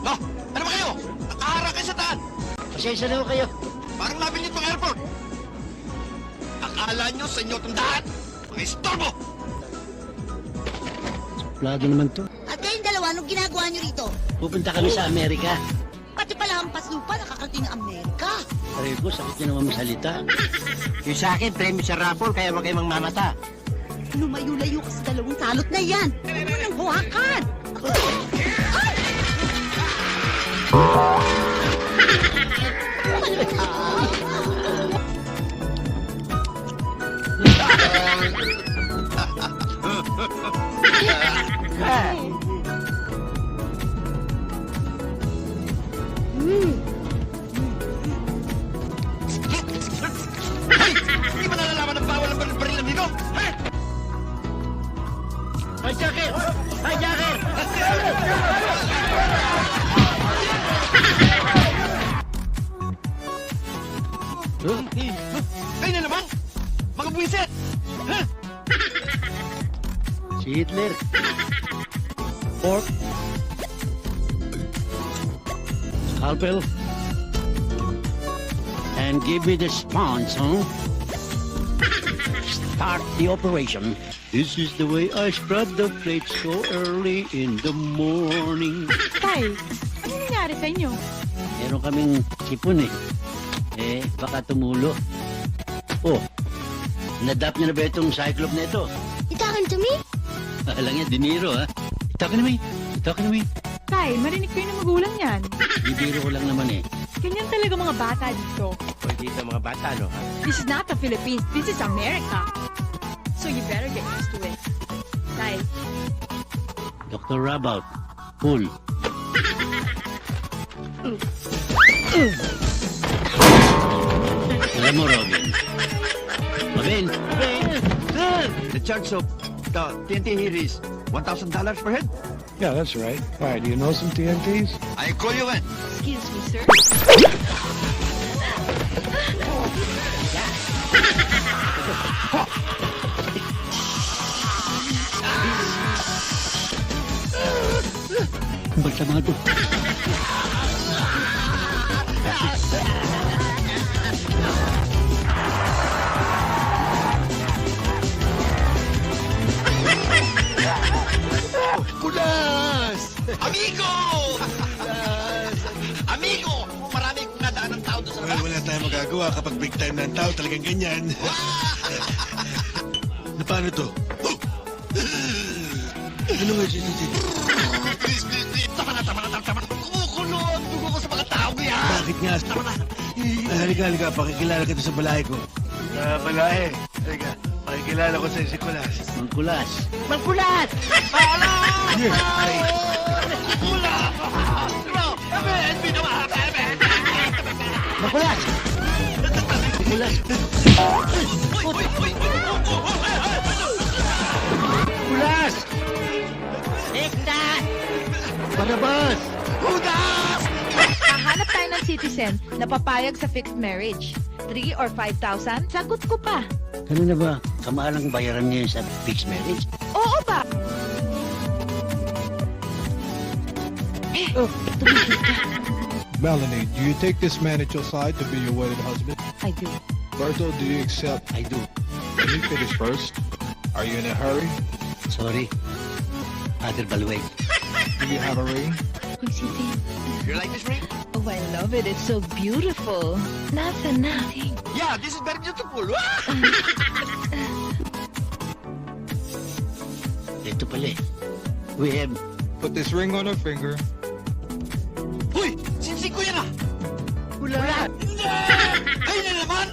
No? Ano ba kayo? Nakahara kayo sa daan. Pasensya na ho kayo. Parang nabili itong airport. Akala nyo sa inyo itong daan. Mga istorbo! Plado naman to. At kayong dalawa, anong ginagawa nyo rito? Pupunta kami sa Amerika. Pati pala ang paslupa, nakakarating ng Amerika. Pareho ko, sakit nyo naman masalita. Yung sa akin, premyo sa raffle, kaya wag kayong mamamata. Lumayo-layo ka sa dalawang salot na yan. Huwag mo nang huwakan. Hey! Hindi ba nalalaman ng bawal ang baril ng dito? Ha? Hijacker! Hijacker! Kayo na naman! Mga buwisit! Ha? Si Hitler. Pork. Scalpel. And give me the sponge, huh? Start the operation. This is the way I scrub the plates so early in the morning. Tay, ano nangyari sa inyo? Meron kaming sipon eh. Baka tumulo. Oh, nadap niya na ba itong cyclop na ito? Itakan to me? Alang yan, diniro ha. Ito ka naman. Ito ka naman. Tay, marinig kayo ng magulang yan. Bibiro ko lang naman eh. Ganyan talaga mga bata dito. O dito mga bata, no? This is not the Philippines. This is America. So you better get used to it. Tay, Dr. Rabout. Pull. Alam mo, Robin. Robin! The charge of the TNT here is $1,000 per head. Yeah, that's right. Why, do you know some TNTs? I call you when? excuse me, sir. Balsamado. Kulas! Amigo! Amigo! Marami kong nadaan ng tao doon sa Well, labas. wala tayong magagawa kapag big time ng tao, talagang ganyan. Na paano to? Ano nga siya? Tama na. Kumukulo ang dugo ko sa mga tao yan. Bakit nga? Tama na. Halika, pakikilala kita sa balay ko. Sa balay? Halika, pakikilala ko sa Nicolas. Mangkulas. Magkulat! Ay, Mangkulas! Mangkulas! Mangkulas! Ligtas! Palabas! Hahanap tayo ng citizen na papayag sa fixed marriage. 3 or 5,000? Sagot ko pa. Ano na ba? Kamaalang bayaran niya sa fixed marriage? Oo ba? Melanie, do you take this man at your side to be your wedded husband? I do. Berto, do you accept? I do. Let me finish first. Are you in a hurry? Sorry. Father Balueg. Do you have a ring? Isipin. You like this ring? Oh, I love it. It's so beautiful. Nothing. Yeah, this is very beautiful. Ito pala eh. We have... Put this ring on her finger. Uy! Sinsing ko yan ah! Wala. Hindi! Kayo na naman!